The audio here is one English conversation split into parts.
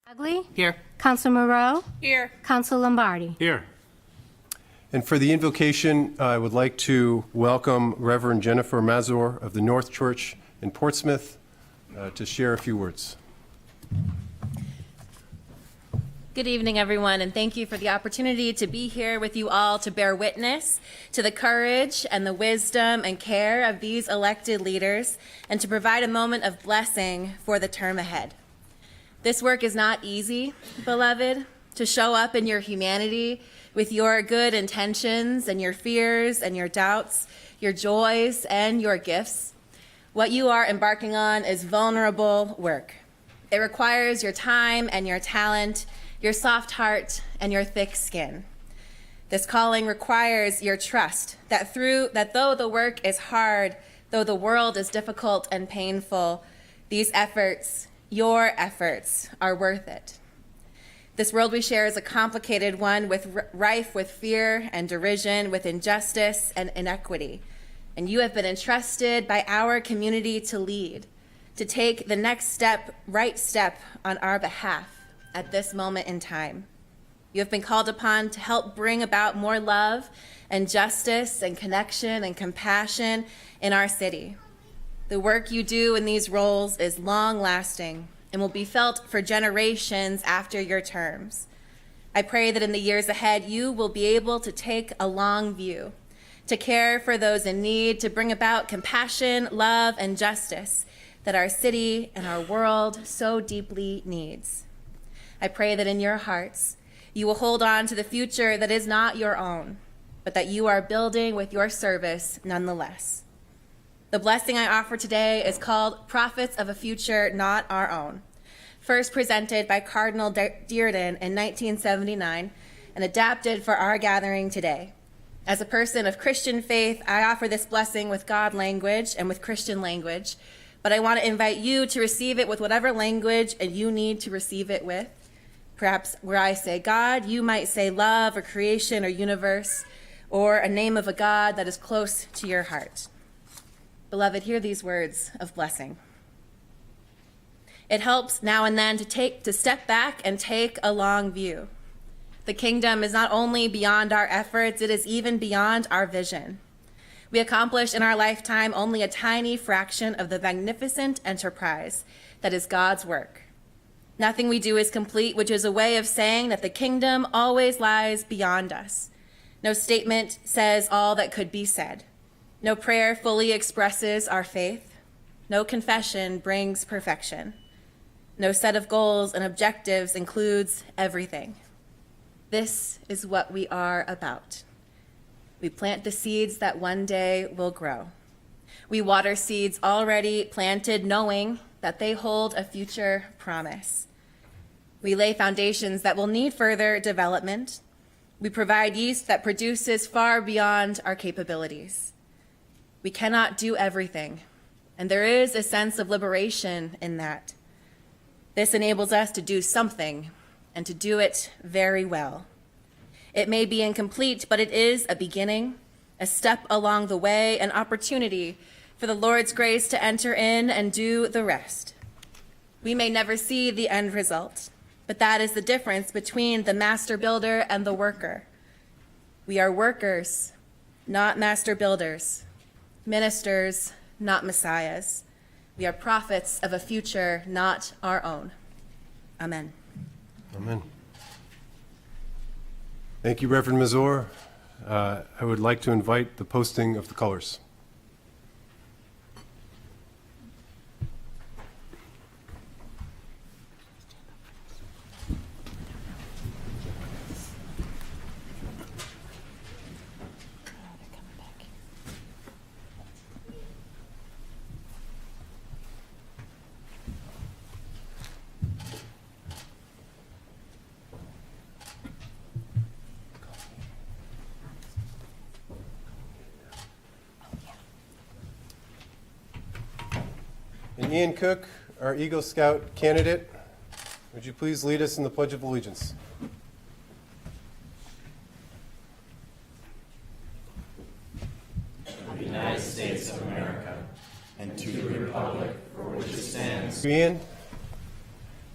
Ugly? Here. Counsel Moreau? Here. Counsel Lombardi? Here. And for the invocation, I would like to welcome Reverend Jennifer Mazur of the North Church in Portsmouth to share a few words. Good evening, everyone, and thank you for the opportunity to be here with you all to bear witness to the courage and the wisdom and care of these elected leaders and to provide a moment of blessing for the term ahead. This work is not easy, beloved, to show up in your humanity with your good intentions and your fears and your doubts, your joys and your gifts. What you are embarking on is vulnerable work. It requires your time and your talent, your soft heart and your thick skin. This calling requires your trust that though the work is hard, though the world is difficult and painful, these efforts, your efforts, are worth it. This world we share is a complicated one rife with fear and derision, with injustice and inequity. And you have been entrusted by our community to lead, to take the next right step on our behalf at this moment in time. You have been called upon to help bring about more love and justice and connection and compassion in our city. The work you do in these roles is long-lasting and will be felt for generations after your terms. I pray that in the years ahead, you will be able to take a long view, to care for those in need, to bring about compassion, love, and justice that our city and our world so deeply needs. I pray that in your hearts, you will hold on to the future that is not your own, but that you are building with your service nonetheless. The blessing I offer today is called Prophets of a Future Not Our Own, first presented by Cardinal Dearden in 1979 and adapted for our gathering today. As a person of Christian faith, I offer this blessing with God language and with Christian language, but I want to invite you to receive it with whatever language and you need to receive it with. Perhaps where I say God, you might say love or creation or universe, or a name of a God that is close to your heart. Beloved, hear these words of blessing. It helps now and then to step back and take a long view. The kingdom is not only beyond our efforts, it is even beyond our vision. We accomplish in our lifetime only a tiny fraction of the magnificent enterprise that is God's work. Nothing we do is complete, which is a way of saying that the kingdom always lies beyond us. No statement says all that could be said. No prayer fully expresses our faith. No confession brings perfection. No set of goals and objectives includes everything. This is what we are about. We plant the seeds that one day will grow. We water seeds already planted, knowing that they hold a future promise. We lay foundations that will need further development. We provide yeast that produces far beyond our capabilities. We cannot do everything, and there is a sense of liberation in that. This enables us to do something, and to do it very well. It may be incomplete, but it is a beginning, a step along the way, an opportunity for the Lord's grace to enter in and do the rest. We may never see the end result, but that is the difference between the master builder and the worker. We are workers, not master builders. Ministers, not messiahs. We are prophets of a future not our own. Amen. Amen. Thank you, Reverend Mazur. I would like to invite the posting of the colors. And Ian Cook, our Eagle Scout candidate, would you please lead us in the Pledge of Allegiance? The United States of America and to the republic for which it stands, Ian.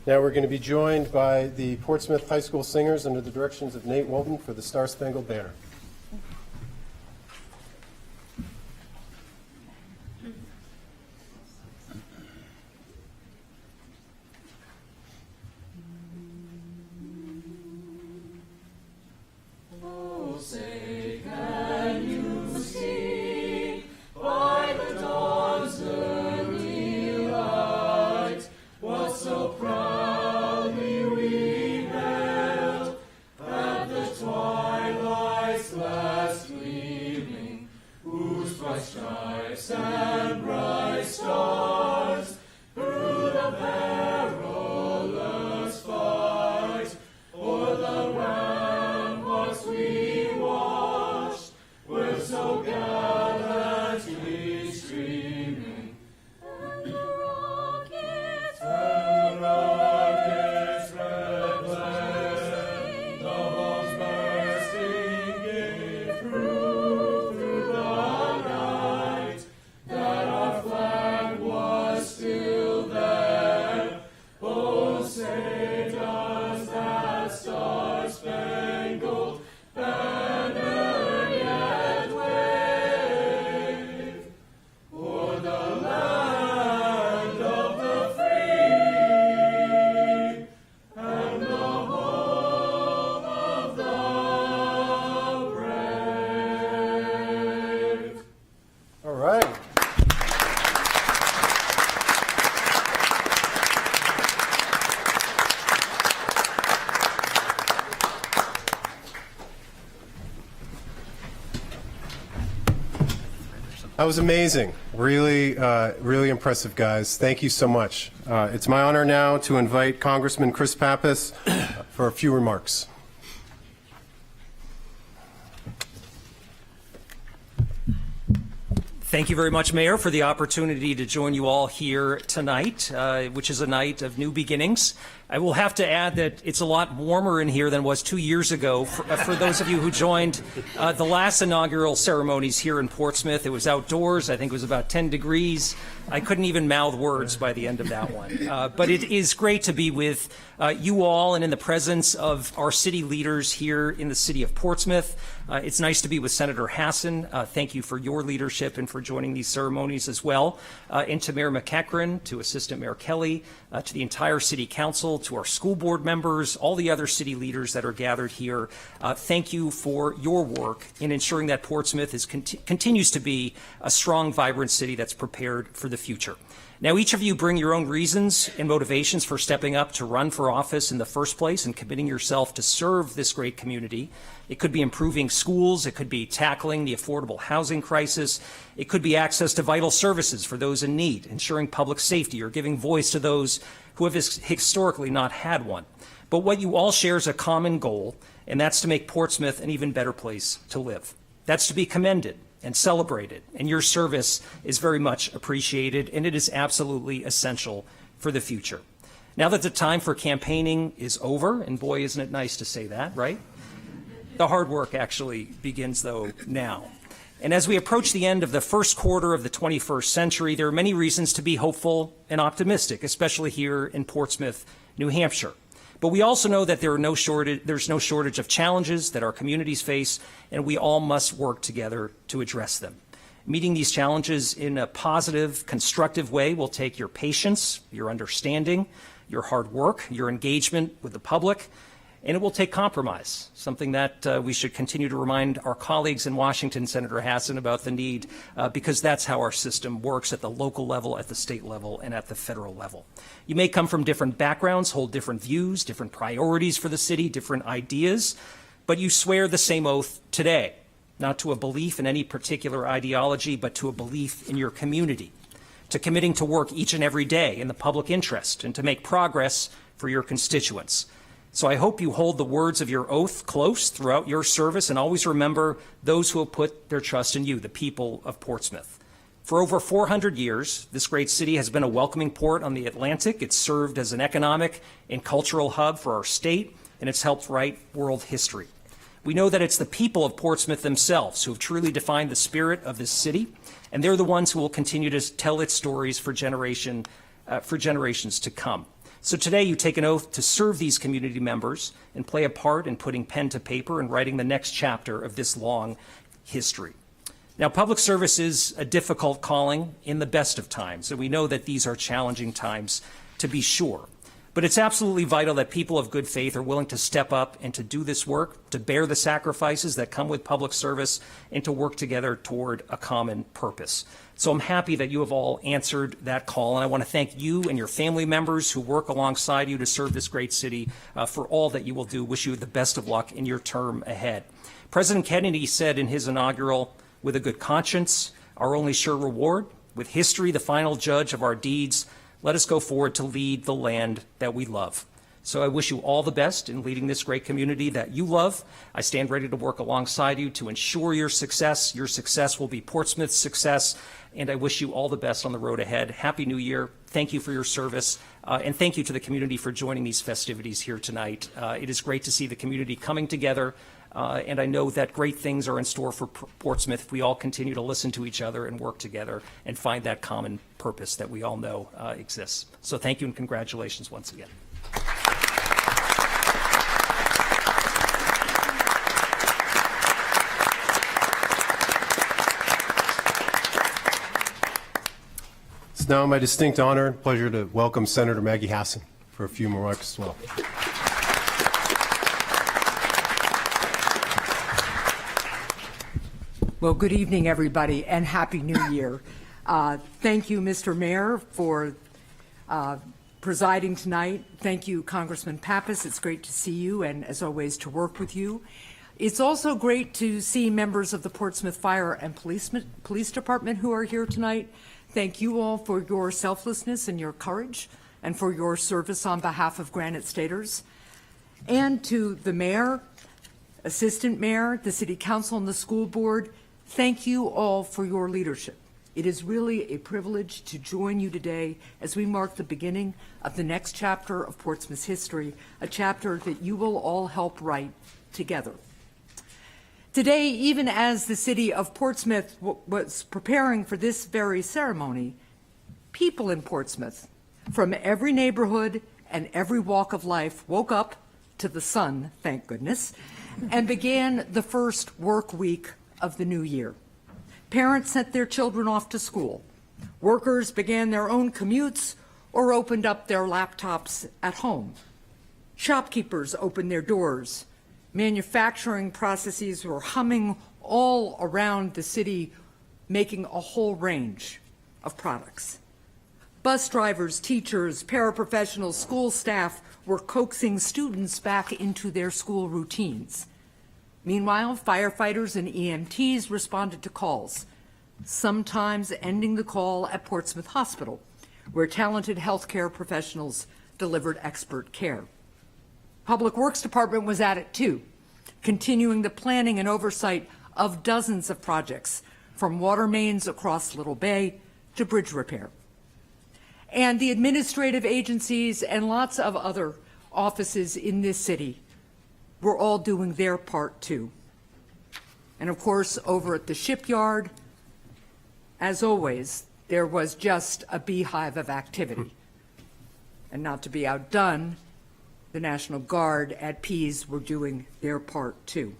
Now we're going to be joined by the Portsmouth High School Singers under the directions of Nate Walden for the Star Spangled Banner. That was amazing. Really, really impressive, guys. Thank you so much. It's my honor now to invite Congressman Chris Pappas for a few remarks. Thank you very much, Mayor, for the opportunity to join you all here tonight, which is a night of new beginnings. I will have to add that it's a lot warmer in here than it was 2 years ago. For those of you who joined the last inaugural ceremonies here in Portsmouth, it was outdoors. I think it was about 10 degrees. I couldn't even mouth words by the end of that one. But it is great to be with you all and in the presence of our city leaders here in the city of Portsmouth. It's nice to be with Senator Hassan. Thank you for your leadership and for joining these ceremonies as well. And to Mayor McEachran, to Assistant Mayor Kelly, to the entire City Council, to our school board members, all the other city leaders that are gathered here. Thank you for your work in ensuring that Portsmouth continues to be a strong, vibrant city that's prepared for the future. Now, each of you bring your own reasons and motivations for stepping up to run for office in the first place and committing yourself to serve this great community. It could be improving schools. It could be tackling the affordable housing crisis. It could be access to vital services for those in need, ensuring public safety, or giving voice to those who have historically not had one. But what you all share is a common goal, and that's to make Portsmouth an even better place to live. That's to be commended and celebrated, and your service is very much appreciated, and it is absolutely essential for the future. Now that the time for campaigning is over, and boy, isn't it nice to say that, right? The hard work actually begins, though, now. And as we approach the end of the first quarter of the 21st century, there are many reasons to be hopeful and optimistic, especially here in Portsmouth, New Hampshire. But we also know that there's no shortage of challenges that our communities face, and we all must work together to address them. Meeting these challenges in a positive, constructive way will take your patience, your understanding, your hard work, your engagement with the public, and it will take compromise, something that we should continue to remind our colleagues in Washington, Senator Hassan, about the need, because that's how our system works at the local level, at the state level, and at the federal level. You may come from different backgrounds, hold different views, different priorities for the city, different ideas, but you swear the same oath today, not to a belief in any particular ideology, but to a belief in your community, to committing to work each and every day in the public interest, and to make progress for your constituents. So I hope you hold the words of your oath close throughout your service, and always remember those who have put their trust in you, the people of Portsmouth. For over 400 years, this great city has been a welcoming port on the Atlantic. It's served as an economic and cultural hub for our state, and it's helped write world history. We know that it's the people of Portsmouth themselves who have truly defined the spirit of this city, and they're the ones who will continue to tell its stories for generations to come. So today you take an oath to serve these community members and play a part in putting pen to paper and writing the next chapter of this long history. Now, public service is a difficult calling in the best of times, and we know that these are challenging times, to be sure. But it's absolutely vital that people of good faith are willing to step up and to do this work, to bear the sacrifices that come with public service, and to work together toward a common purpose. So I'm happy that you have all answered that call, and I want to thank you and your family members who work alongside you to serve this great city for all that you will do. Wish you the best of luck in your term ahead. President Kennedy said in his inaugural, "With a good conscience, our only sure reward, with history the final judge of our deeds, let us go forward to lead the land that we love." So I wish you all the best in leading this great community that you love. I stand ready to work alongside you to ensure your success. Your success will be Portsmouth's success, and I wish you all the best on the road ahead. Happy New Year. Thank you for your service, and thank you to the community for joining these festivities here tonight. It is great to see the community coming together, and I know that great things are in store for Portsmouth if we all continue to listen to each other and work together and find that common purpose that we all know exists. So thank you and congratulations once again. It's now my distinct honor and pleasure to welcome Senator Maggie Hassan for a few remarks as well. Well, good evening, everybody, and Happy New Year. Thank you, Mr. Mayor, for presiding tonight. Thank you, Congressman Pappas. It's great to see you and, as always, to work with you. It's also great to see members of the Portsmouth Fire and Police Department who are here tonight. Thank you all for your selflessness and your courage and for your service on behalf of Granite Staters. And to the mayor, assistant mayor, the city council, and the school board, thank you all for your leadership. It is really a privilege to join you today as we mark the beginning of the next chapter of Portsmouth's history, a chapter that you will all help write together. Today, even as the city of Portsmouth was preparing for this very ceremony, people in Portsmouth from every neighborhood and every walk of life woke up to the sun, thank goodness, and began the first work week of the new year. Parents sent their children off to school. Workers began their own commutes or opened up their laptops at home. Shopkeepers opened their doors. Manufacturing processes were humming all around the city, making a whole range of products. Bus drivers, teachers, paraprofessionals, school staff were coaxing students back into their school routines. Meanwhile, firefighters and EMTs responded to calls, sometimes ending the call at Portsmouth Hospital, where talented healthcare professionals delivered expert care. Public Works Department was at it too, continuing the planning and oversight of dozens of projects, from water mains across Little Bay to bridge repair. And the administrative agencies and lots of other offices in this city were all doing their part too. And of course, over at the shipyard, as always, there was just a beehive of activity. And not to be outdone, the National Guard at Pease were doing their part too.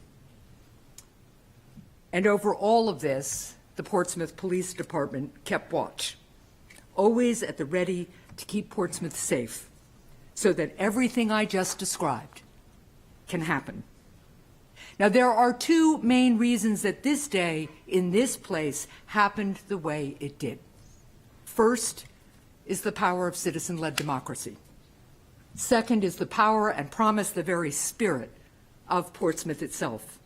And over all of this, the Portsmouth Police Department kept watch, always at the ready to keep Portsmouth safe, so that everything I just described can happen. Now, there are two main reasons that this day in this place happened the way it did. First is the power of citizen-led democracy. Second is the power and promise, the very spirit of Portsmouth itself,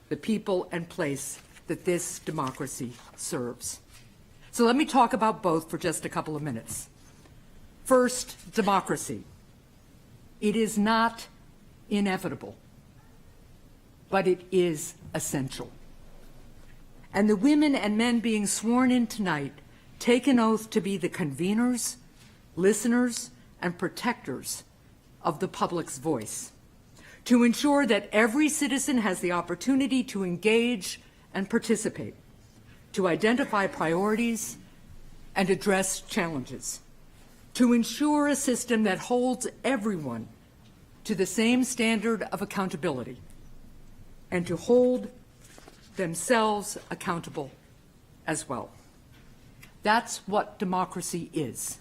the people and place that this democracy serves. So let me talk about both for just a couple of minutes. First, democracy. It is not inevitable, but it is essential. And the women and men being sworn in tonight take an oath to be the conveners, listeners, and protectors of the public's voice, to ensure that every citizen has the opportunity to engage and participate, to identify priorities and address challenges, to to ensure a system that holds everyone to the same standard of accountability and to hold themselves accountable as well. That's what democracy is.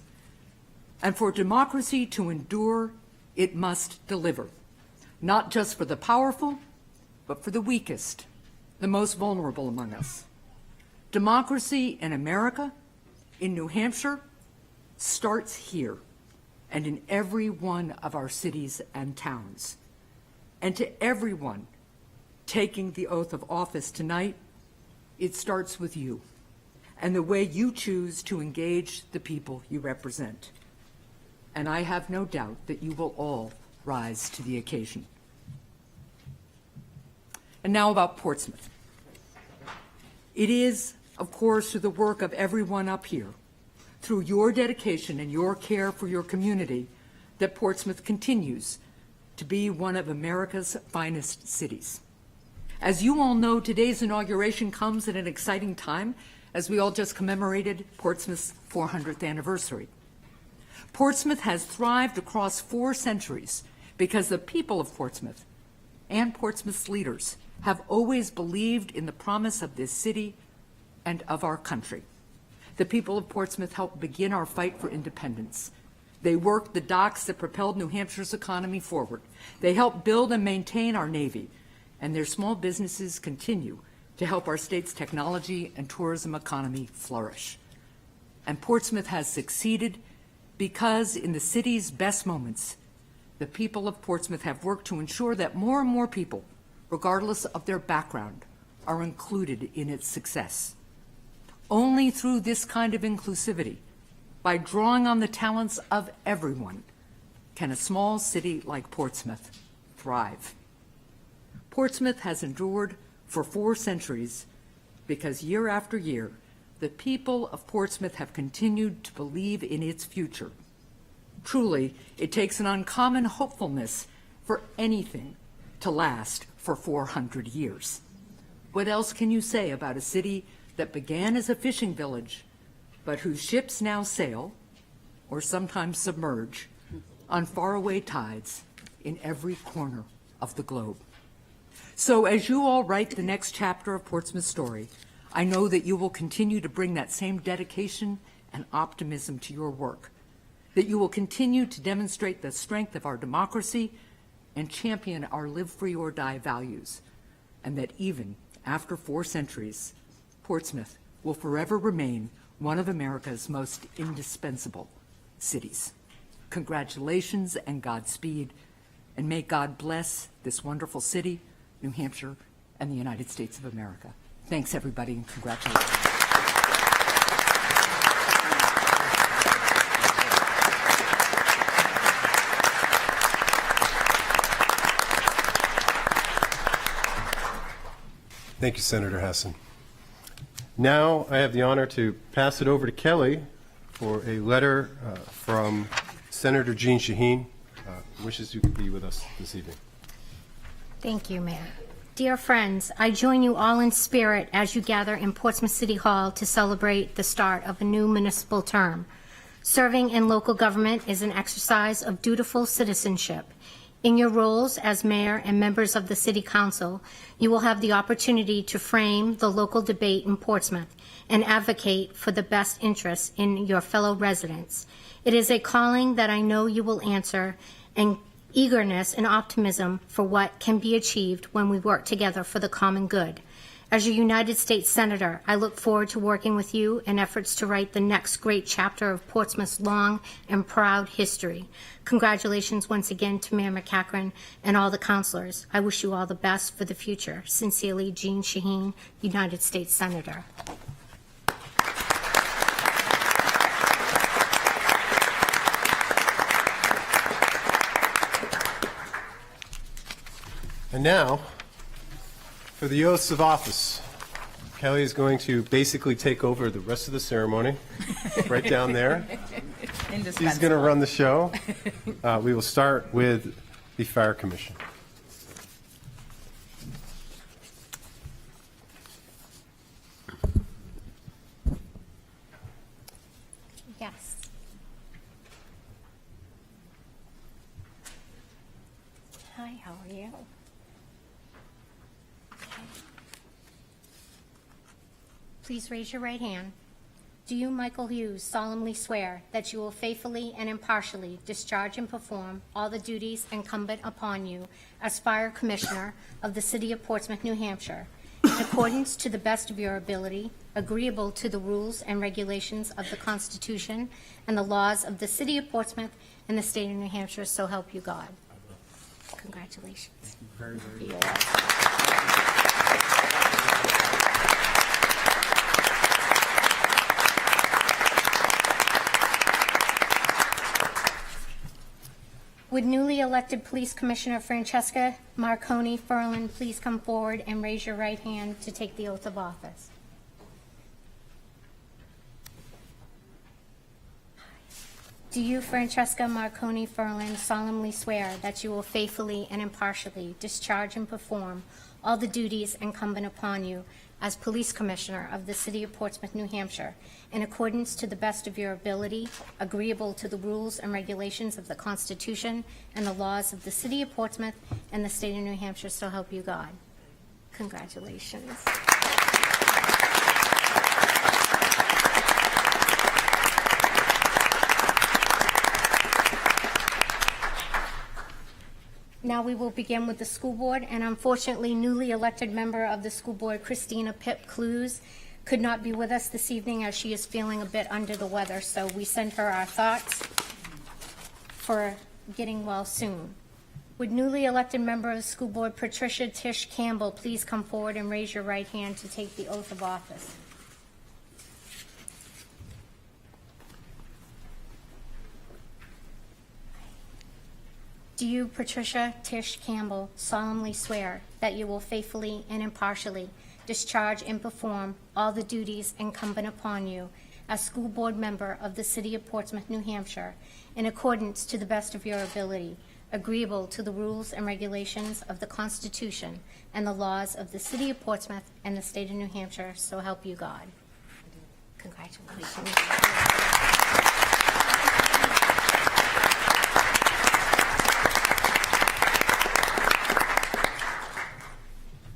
And for democracy to endure, it must deliver, not just for the powerful, but for the weakest, the most vulnerable among us. Democracy in America, in New Hampshire, starts here and in every one of our cities and towns. And to everyone taking the oath of office tonight, it starts with you and the way you choose to engage the people you represent. And I have no doubt that you will all rise to the occasion. And now about Portsmouth. It is, of course, through the work of everyone up here, through your dedication and your care for your community, that Portsmouth continues to be one of America's finest cities. As you all know, today's inauguration comes at an exciting time as we all just commemorated Portsmouth's 400th anniversary. Portsmouth has thrived across 4 centuries because the people of Portsmouth and Portsmouth's leaders have always believed in the promise of this city and of our country. The people of Portsmouth helped begin our fight for independence. They worked the docks that propelled New Hampshire's economy forward. They helped build and maintain our Navy, and their small businesses continue to help our state's technology and tourism economy flourish. And Portsmouth has succeeded because in the city's best moments, the people of Portsmouth have worked to ensure that more and more people, regardless of their background, are included in its success. Only through this kind of inclusivity, by drawing on the talents of everyone, can a small city like Portsmouth thrive. Portsmouth has endured for 4 centuries because year after year, the people of Portsmouth have continued to believe in its future. Truly, it takes an uncommon hopefulness for anything to last for 400 years. What else can you say about a city that began as a fishing village, but whose ships now sail, or sometimes submerge, on faraway tides in every corner of the globe? So as you all write the next chapter of Portsmouth's story, I know that you will continue to bring that same dedication and optimism to your work, that you will continue to demonstrate the strength of our democracy and champion our live free or die values, and that even after 4 centuries, Portsmouth will forever remain one of America's most indispensable cities. Congratulations and Godspeed, and may God bless this wonderful city, New Hampshire, and the United States of America. Thanks, everybody, and congratulations. Thank you, Senator Hassan. Now I have the honor to pass it over to Kelly for a letter from Senator Jeanne Shaheen, who wishes to be with us this evening. Thank you, Mayor. Dear friends, I join you all in spirit as you gather in Portsmouth City Hall to celebrate the start of a new municipal term. Serving in local government is an exercise of dutiful citizenship. In your roles as mayor and members of the City Council, you will have the opportunity to frame the local debate in Portsmouth and advocate for the best interests in your fellow residents. It is a calling that I know you will answer, and eagerness and optimism for what can be achieved when we work together for the common good. As your United States Senator, I look forward to working with you in efforts to write the next great chapter of Portsmouth's long and proud history. Congratulations once again to Mayor McCachran and all the councilors. I wish you all the best for the future. Sincerely, Jeanne Shaheen, United States Senator. And now, for the oaths of office, Kelly is going to basically take over the rest of the ceremony, right down there. He's going to run the show. We will start with the Fire Commission. Yes. Hi, how are you? Okay. Please raise your right hand. Do you, Michael Hughes, solemnly swear that you will faithfully and impartially discharge and perform all the duties incumbent upon you as Fire Commissioner of the City of Portsmouth, New Hampshire, in accordance to the best of your ability, agreeable to the rules and regulations of the Constitution and the laws of the City of Portsmouth and the State of New Hampshire, so help you God? Congratulations. Very, very You're welcome. Would newly elected Police Commissioner Francesca Marconi Ferlin please come forward and raise your right hand to take the oath of office? Do you, Francesca Marconi Ferlin, solemnly swear that you will faithfully and impartially discharge and perform all the duties incumbent upon you as Police Commissioner of the City of Portsmouth, New Hampshire, in accordance to the best of your ability, agreeable to the rules and regulations of the Constitution and the laws of the City of Portsmouth and the State of New Hampshire, so help you God? Congratulations. Now we will begin with the school board, and unfortunately, newly elected member of the school board, Christina Pip Clues, could not be with us this evening as she is feeling a bit under the weather, so we send her our thoughts for getting well soon. Would newly elected member of the school board, Patricia Tish Campbell, please come forward and raise your right hand to take the oath of office? Do you, Patricia Tish Campbell, solemnly swear that you will faithfully and impartially discharge and perform all the duties incumbent upon you as school board member of the City of Portsmouth, New Hampshire, in accordance to the best of your ability, agreeable to the rules and regulations of the Constitution and the laws of the City of Portsmouth and the State of New Hampshire, so help you God? Congratulations.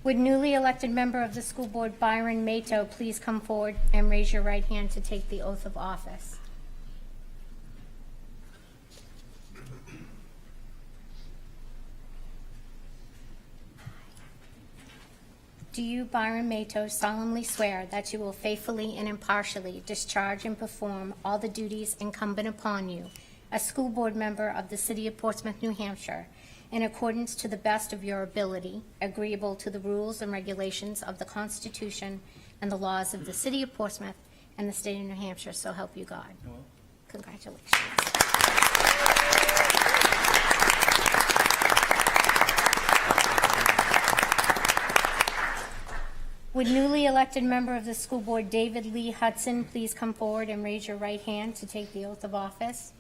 Would newly elected member of the school board, Byron Mato, please come forward and raise your right hand to take the oath of office? Do you, Byron Mato, solemnly swear that you will faithfully and impartially discharge and perform all the duties incumbent upon you as school board member of the City of Portsmouth, New Hampshire, in accordance to the best of your ability, agreeable to the rules and regulations of the Constitution and the laws of the City of Portsmouth and the State of New Hampshire, so help you God? Congratulations. Would newly elected member of the school board, David Lee Hudson, please come forward and raise your right hand to take the oath of office?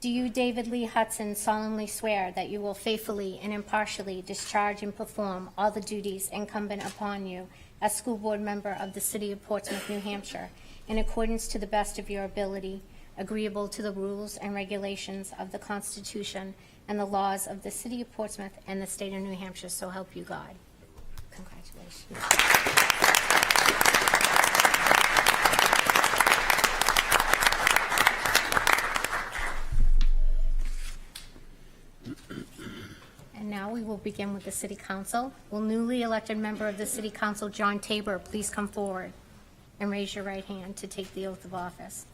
Do you, David Lee Hudson, solemnly swear that you will faithfully and impartially discharge and perform all the duties incumbent upon you as school board member of the City of Portsmouth, New Hampshire, in accordance to the best of your ability, agreeable to the rules and regulations of the Constitution and the laws of the City of Portsmouth and the State of New Hampshire, so help you God? Congratulations. And now we will begin with the City Council. Will newly elected member of the City Council, John Tabor, please come forward and raise your right hand to take the oath of office?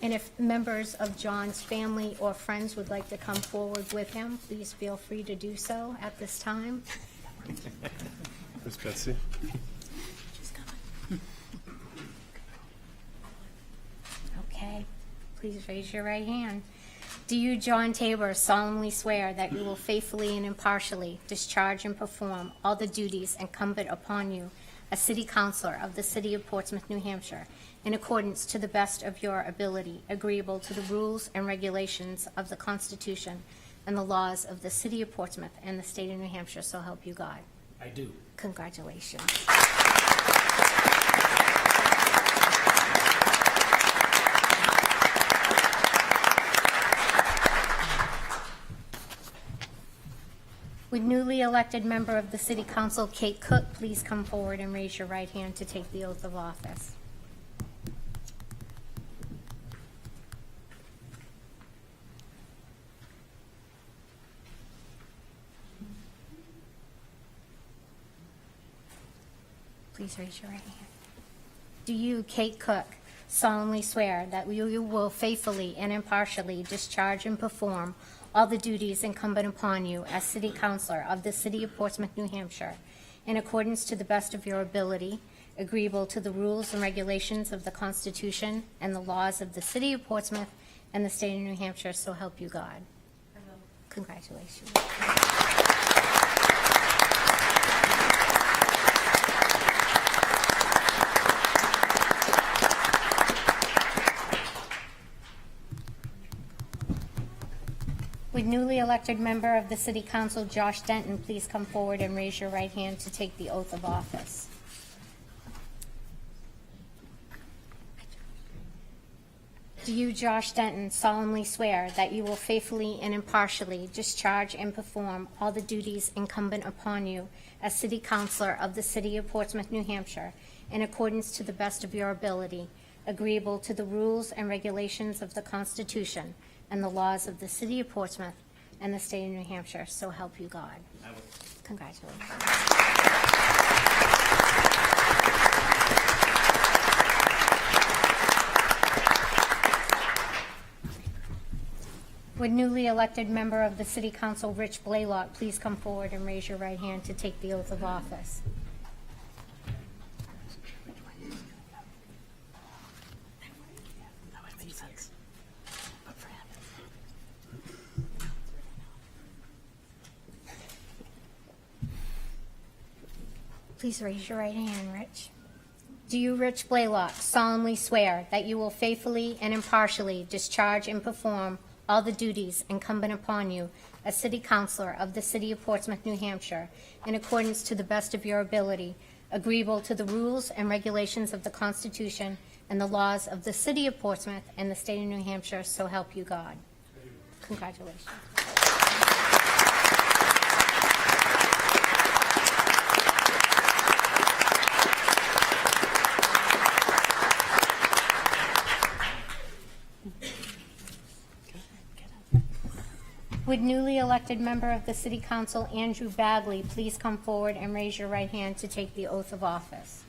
And if members of John's family or friends would like to come forward with him, please feel free to do so at this time. Miss Betsy. Okay, please raise your right hand. Do you, John Tabor, solemnly swear that you will faithfully and impartially discharge and perform all the duties incumbent upon you as City Councilor of the City of Portsmouth, New Hampshire, in accordance to the best of your ability, agreeable to the rules and regulations of the Constitution and the laws of the City of Portsmouth and the State of New Hampshire, so help you God? I do. Congratulations. Would newly elected member of the City Council, Kate Cook, please come forward and raise your right hand to take the oath of office? Please raise your right hand. Do you, Kate Cook, solemnly swear that you will faithfully and impartially discharge and perform all the duties incumbent upon you as City Councilor of the City of Portsmouth, New Hampshire, in accordance to the best of your ability, agreeable to the rules and regulations of the Constitution and the laws of the City of Portsmouth and the State of New Hampshire, so help you God? I will. Congratulations. Would newly elected member of the City Council, Josh Denton, please come forward and raise your right hand to take the oath of office? Do you, Josh Denton, solemnly swear that you will faithfully and impartially discharge and perform all the duties incumbent upon you as City Councilor of the City of Portsmouth, New Hampshire, in accordance to the best of your ability, agreeable to the rules and regulations of the Constitution and the laws of the City of Portsmouth and the State of New Hampshire, so help you God? I will. Congratulations. Would newly elected member of the City Council, Rich Blaylock, please come forward and raise your right hand to take the oath of office? Please raise your right hand, Rich. Do you, Rich Blaylock, solemnly swear that you will faithfully and impartially discharge and perform all the duties incumbent upon you as City Councilor of the City of Portsmouth, New Hampshire, in accordance to the best of your ability, agreeable to the rules and regulations of the Constitution and the laws of the City of Portsmouth and the State of New Hampshire, so help you God? Congratulations. Would newly elected member of the City Council, Andrew Bagley, please come forward and raise your right hand to take the oath of office?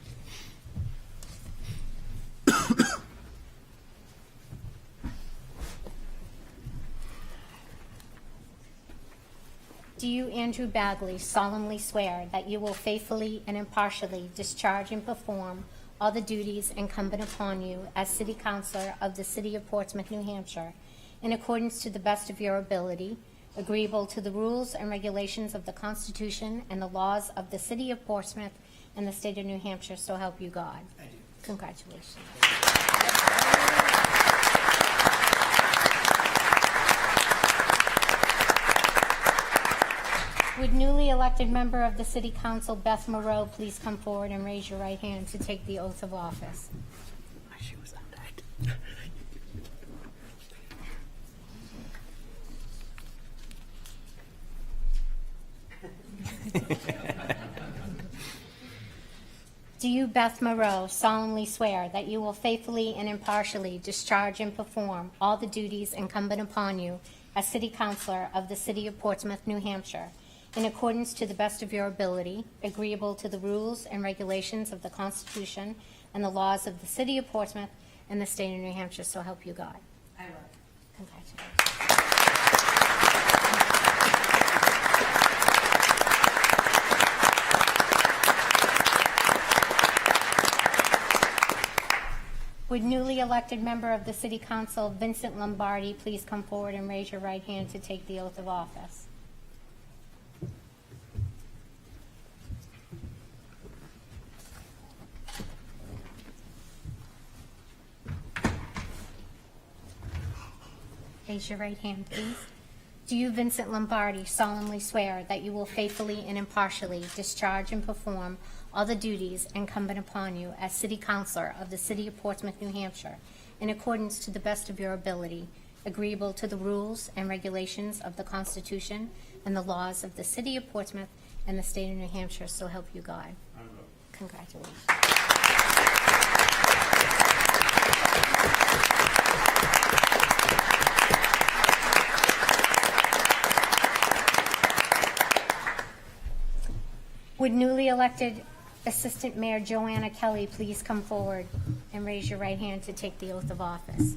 Do you, Andrew Bagley, solemnly swear that you will faithfully and impartially discharge and perform all the duties incumbent upon you as City Councilor of the City of Portsmouth, New Hampshire, in accordance to the best of your ability, agreeable to the rules and regulations of the Constitution and the laws of the City of Portsmouth and the State of New Hampshire, so help you God? I do. Congratulations. Would newly elected member of the City Council, Beth Moreau, please come forward and raise your right hand to take the oath of office? My shoes untied. Do you, Beth Moreau, solemnly swear that you will faithfully and impartially discharge and perform all the duties incumbent upon you as City Councilor of the City of Portsmouth, New Hampshire, in accordance to the best of your ability, agreeable to the rules and regulations of the Constitution and the laws of the City of Portsmouth and the State of New Hampshire, so help you God? I will. Congratulations. Would newly elected member of the City Council, Vincent Lombardi, please come forward and raise your right hand to take the oath of office? Raise your right hand, please. Do you, Vincent Lombardi, solemnly swear that you will faithfully and impartially discharge and perform all the duties incumbent upon you as City Councilor of the City of Portsmouth, New Hampshire, in accordance to the best of your ability, agreeable to the rules and regulations of the Constitution and the laws of the City of Portsmouth and the State of New Hampshire, so help you God. Congratulations. Would newly elected Assistant Mayor Joanna Kelly please come forward and raise your right hand to take the oath of office?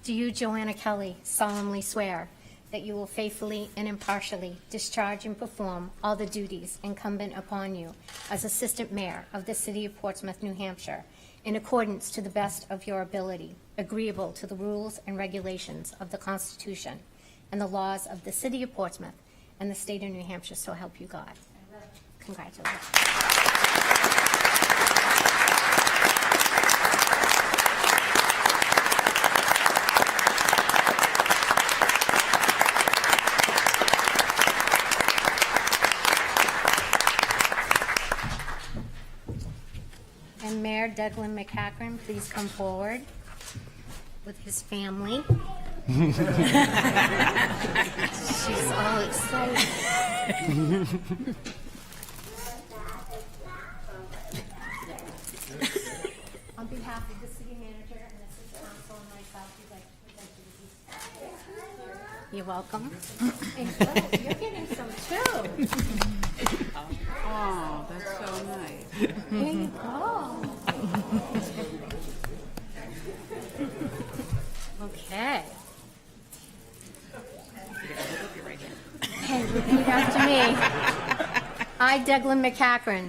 Do you, Joanna Kelly, solemnly swear that you will faithfully and impartially discharge and perform all the duties incumbent upon you as Assistant Mayor of the City of Portsmouth, New Hampshire, in accordance to the best of your ability, agreeable to the rules and regulations of the Constitution and the laws of the City of Portsmouth and the State of New Hampshire, so help you God? Congratulations. And Mayor Declan McCachran, please come forward with his family. She's all excited. On behalf of the city manager and the city council and myself, we'd like to present you these. You're welcome. And you're getting some too. Oh, that's so nice. There you go. Okay. Okay, repeat after me. I, Declan McCachran,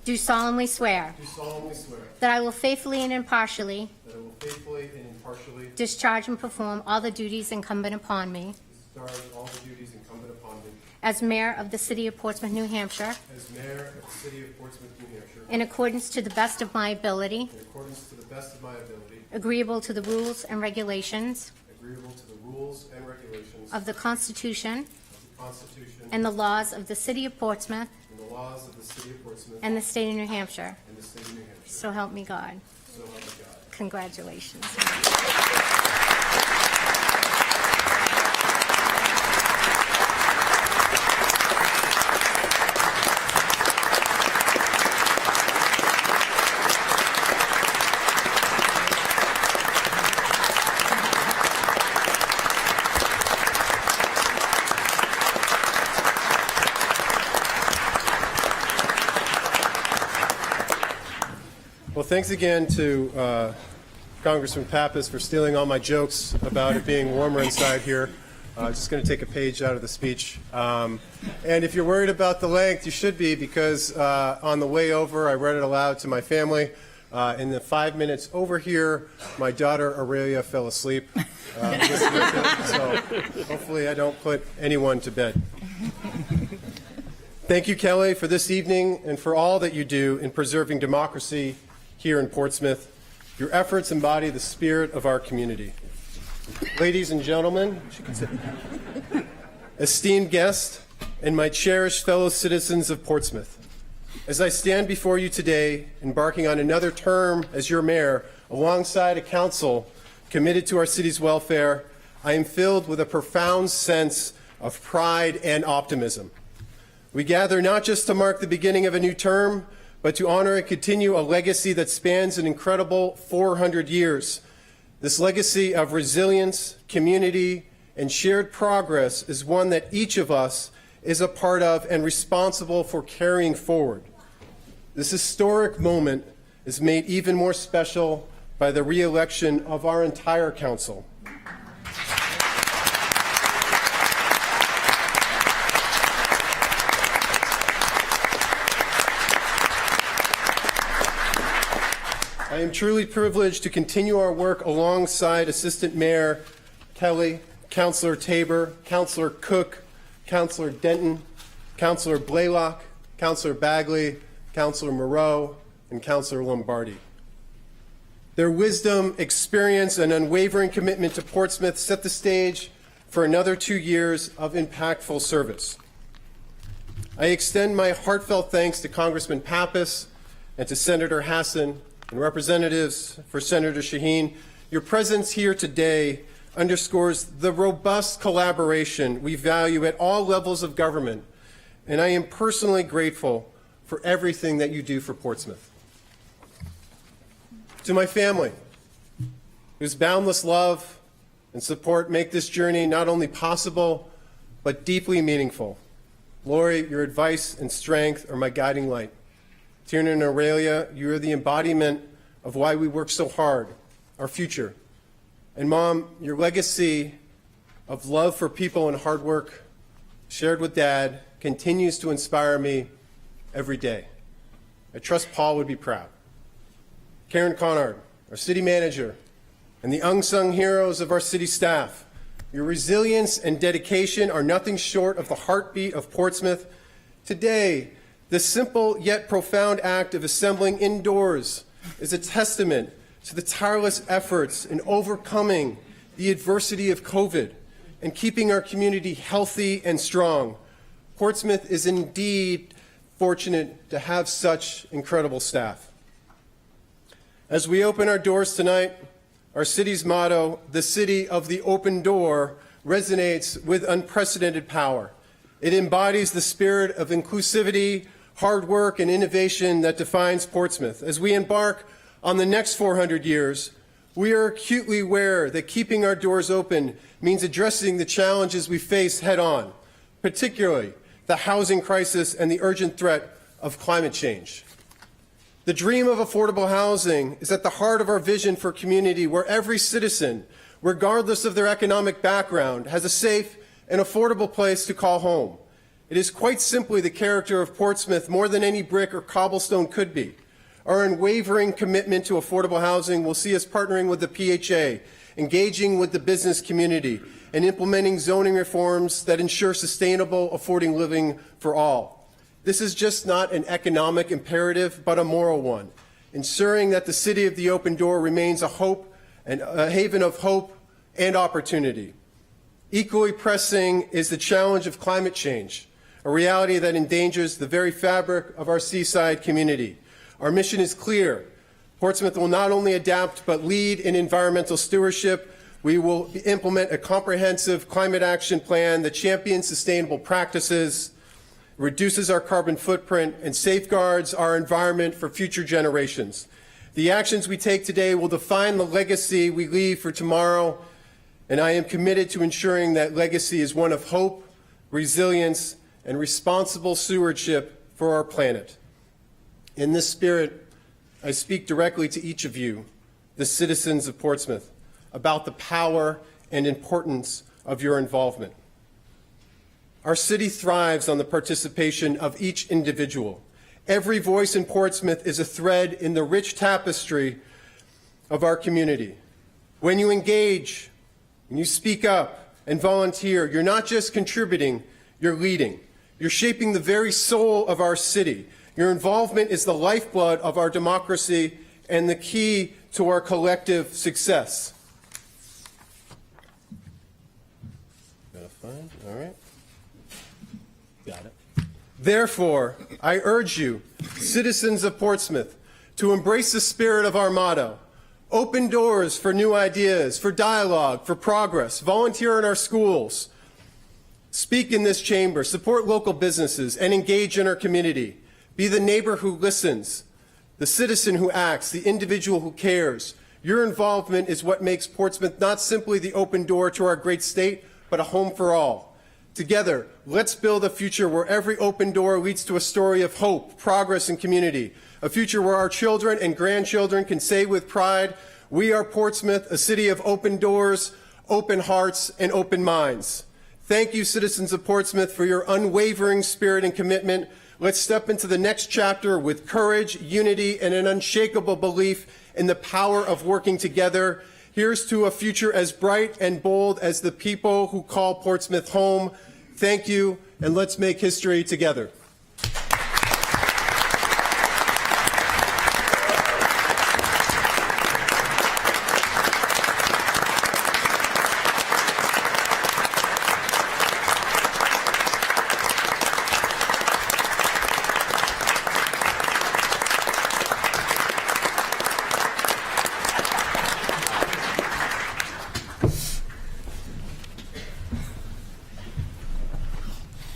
do solemnly swear Do solemnly swear that I will faithfully and impartially that I will faithfully and impartially discharge and perform all the duties incumbent upon me discharge all the duties incumbent upon me as Mayor of the City of Portsmouth, New Hampshire, as Mayor of the City of Portsmouth, New Hampshire, in accordance to the best of my ability, in accordance to the best of my ability, agreeable to the rules and regulations agreeable to the rules and regulations of the Constitution of the Constitution and the laws of the City of Portsmouth and the laws of the City of Portsmouth and the State of New Hampshire. and the State of New Hampshire. So help me God. So help me God. Congratulations. Well, thanks again to Congressman Pappas for stealing all my jokes about it being warmer inside here. Just going to take a page out of the speech. And if you're worried about the length, you should be, because on the way over, I read it aloud to my family. In the 5 minutes over here, my daughter Aurelia fell asleep. Listening to it, so hopefully I don't put anyone to bed. Thank you, Kelly, for this evening and for all that you do in preserving democracy here in Portsmouth. Your efforts embody the spirit of our community. Ladies and gentlemen, esteemed guests, and my cherished fellow citizens of Portsmouth, as I stand before you today, embarking on another term as your mayor, alongside a council committed to our city's welfare, I am filled with a profound sense of pride and optimism. We gather not just to mark the beginning of a new term, but to honor and continue a legacy that spans an incredible 400 years. This legacy of resilience, community, and shared progress is one that each of us is a part of and responsible for carrying forward. This historic moment is made even more special by the re-election of our entire council. I am truly privileged to continue our work alongside Assistant Mayor Kelly, Councilor Tabor, Councilor Cook, Councilor Denton, Councilor Blaylock, Councilor Bagley, Councilor Moreau, and Councilor Lombardi. Their wisdom, experience, and unwavering commitment to Portsmouth set the stage for another 2 years of impactful service. I extend my heartfelt thanks to Congressman Pappas and to Senator Hassan and representatives for Senator Shaheen. Your presence here today underscores the robust collaboration we value at all levels of government, and I am personally grateful for everything that you do for Portsmouth. To my family, whose boundless love and support make this journey not only possible, but deeply meaningful. Lori, your advice and strength are my guiding light. Tiernan and Aurelia, you are the embodiment of why we work so hard, our future. And Mom, your legacy of love for people and hard work shared with Dad continues to inspire me every day. I trust Paul would be proud. Karen Conard, our city manager, and the unsung heroes of our city staff. Your resilience and dedication are nothing short of the heartbeat of Portsmouth. Today, the simple yet profound act of assembling indoors is a testament to the tireless efforts in overcoming the adversity of COVID and keeping our community healthy and strong. Portsmouth is indeed fortunate to have such incredible staff. As we open our doors tonight, our city's motto, the city of the open door, resonates with unprecedented power. It embodies the spirit of inclusivity, hard work, and innovation that defines Portsmouth. As we embark on the next 400 years, we are acutely aware that keeping our doors open means addressing the challenges we face head on, particularly the housing crisis and the urgent threat of climate change. The dream of affordable housing is at the heart of our vision for a community where every citizen, regardless of their economic background, has a safe and affordable place to call home. It is quite simply the character of Portsmouth more than any brick or cobblestone could be. Our unwavering commitment to affordable housing will see us partnering with the PHA, engaging with the business community, and implementing zoning reforms that ensure sustainable, affordable living for all. This is just not an economic imperative, but a moral one, ensuring that the city of the open door remains a haven of hope and opportunity. Equally pressing is the challenge of climate change, a reality that endangers the very fabric of our seaside community. Our mission is clear. Portsmouth will not only adapt, but lead in environmental stewardship. We will implement a comprehensive climate action plan that champions sustainable practices, reduces our carbon footprint, and safeguards our environment for future generations. The actions we take today will define the legacy we leave for tomorrow, and I am committed to ensuring that legacy is one of hope, resilience, and responsible stewardship for our planet. In this spirit, I speak directly to each of you, the citizens of Portsmouth, about the power and importance of your involvement. Our city thrives on the participation of each individual. Every voice in Portsmouth is a thread in the rich tapestry of our community. When you engage, when you speak up and volunteer, you're not just contributing, you're leading. You're shaping the very soul of our city. Your involvement is the lifeblood of our democracy and the key to our collective success. All right. Got it. Therefore, I urge you, citizens of Portsmouth, to embrace the spirit of our motto. Open doors for new ideas, for dialogue, for progress. Volunteer in our schools. Speak in this chamber. Support local businesses and engage in our community. Be the neighbor who listens, the citizen who acts, the individual who cares. Your involvement is what makes Portsmouth not simply the open door to our great state, but a home for all. Together, let's build a future where every open door leads to a story of hope, progress, and community. A future where our children and grandchildren can say with pride, we are Portsmouth, a city of open doors, open hearts, and open minds. Thank you, citizens of Portsmouth, for your unwavering spirit and commitment. Let's step into the next chapter with courage, unity, and an unshakable belief in the power of working together. Here's to a future as bright and bold as the people who call Portsmouth home. Thank you, and let's make history together.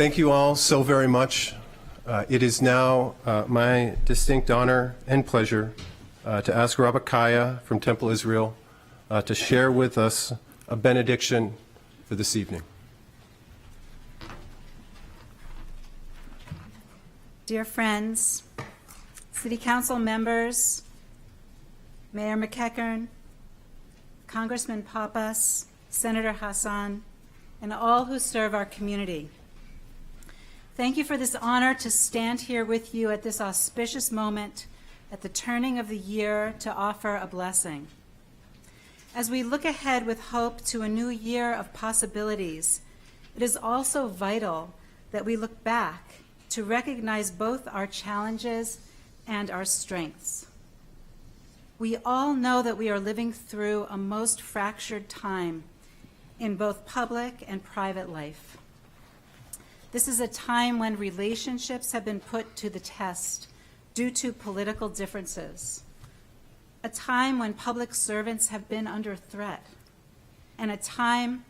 Thank you all so very much. It is now my distinct honor and pleasure to ask Rabbi Kaya from Temple Israel to share with us a benediction for this evening. Dear friends, City Council members, Mayor McEachern, Congressman Pappas, Senator Hassan, and all who serve our community. Thank you for this honor to stand here with you at this auspicious moment at the turning of the year to offer a blessing. As we look ahead with hope to a new year of possibilities, it is also vital that we look back to recognize both our challenges and our strengths. We all know that we are living through a most fractured time in both public and private life. This is a time when relationships have been put to the test due to political differences, a time when public servants have been under threat, and a time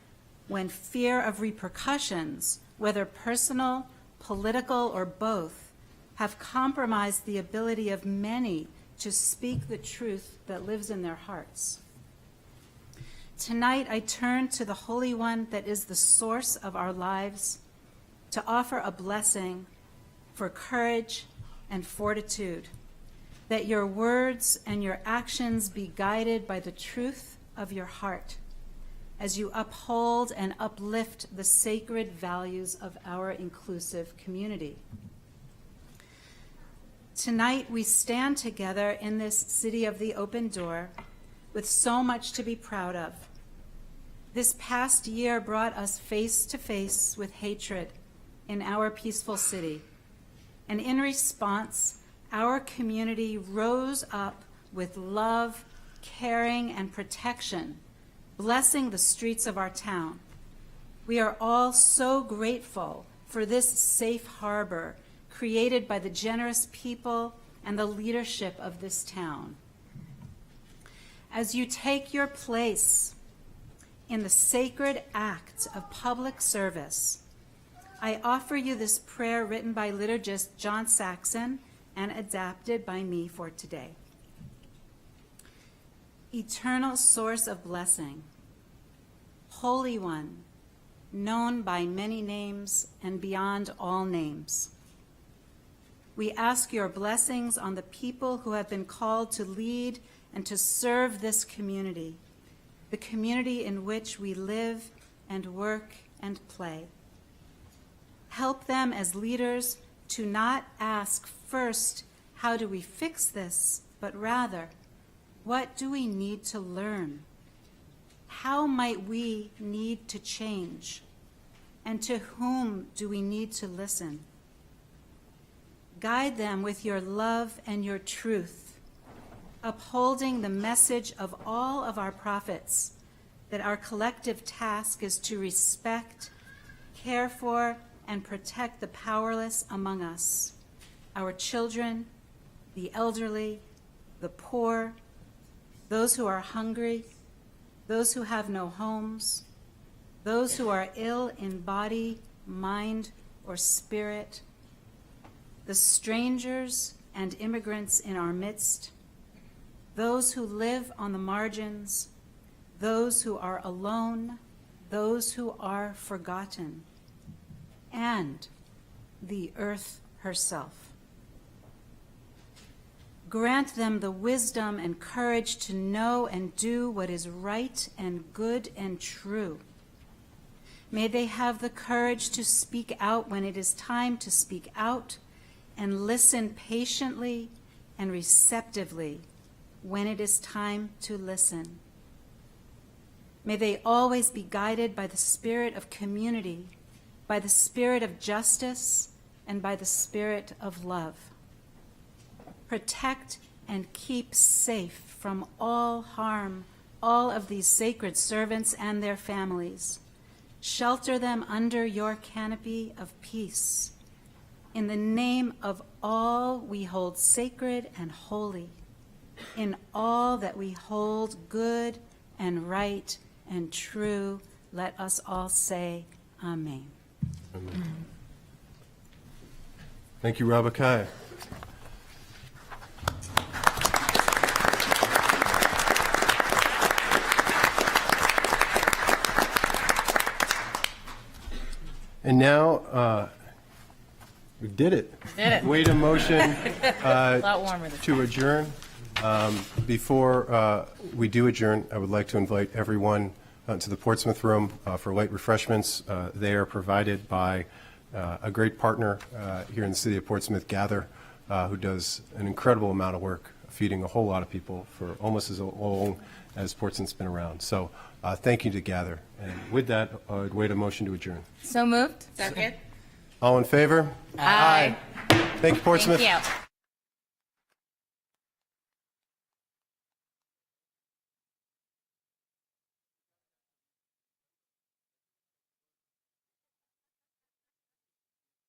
when fear of repercussions, whether personal, political, or both, have compromised the ability of many to speak the truth that lives in their hearts. Tonight, I turn to the Holy One that is the source of our lives to offer a blessing for courage and fortitude, that your words and your actions be guided by the truth of your heart as you uphold and uplift the sacred values of our inclusive community. Tonight, we stand together in this city of the open door with so much to be proud of. This past year brought us face to face with hatred in our peaceful city. And in response, our community rose up with love, caring, and protection, blessing the streets of our town. We are all so grateful for this safe harbor created by the generous people and the leadership of this town. As you take your place in the sacred act of public service, I offer you this prayer written by liturgist John Saxon and adapted by me for today. Eternal source of blessing, Holy One, known by many names and beyond all names, we ask your blessings on the people who have been called to lead and to serve this community, the community in which we live and work and play. Help them as leaders to not ask first, how do we fix this, but rather, what do we need to learn? How might we need to change? And to whom do we need to listen? Guide them with your love and your truth, upholding the message of all of our prophets, that our collective task is to respect, care for, and protect the powerless among us, our children, the elderly, the poor, those who are hungry, those who have no homes, those who are ill in body, mind, or spirit, the strangers and immigrants in our midst, those who live on the margins, those who are alone, those who are forgotten, and the earth herself. Grant them the wisdom and courage to know and do what is right and good and true. May they have the courage to speak out when it is time to speak out, and listen patiently and receptively when it is time to listen. May they always be guided by the spirit of community, by the spirit of justice, and by the spirit of love. Protect and keep safe from all harm all of these sacred servants and their families. Shelter them under your canopy of peace. In the name of all we hold sacred and holy, in all that we hold good and right and true, let us all say, Amen. Amen. Thank you, Rabakai. And now, we did it. Did it. Wait a motion A lot warmer this to adjourn. Before we do adjourn, I would like to invite everyone to the Portsmouth Room for light refreshments. They are provided by a great partner here in the city of Portsmouth, Gather, who does an incredible amount of work feeding a whole lot of people for almost as long as Portsmouth's been around. So thank you to Gather. And with that, I'd wait a motion to adjourn. So moved. Second. All in favor? Aye. Thank you, Portsmouth. Thank you.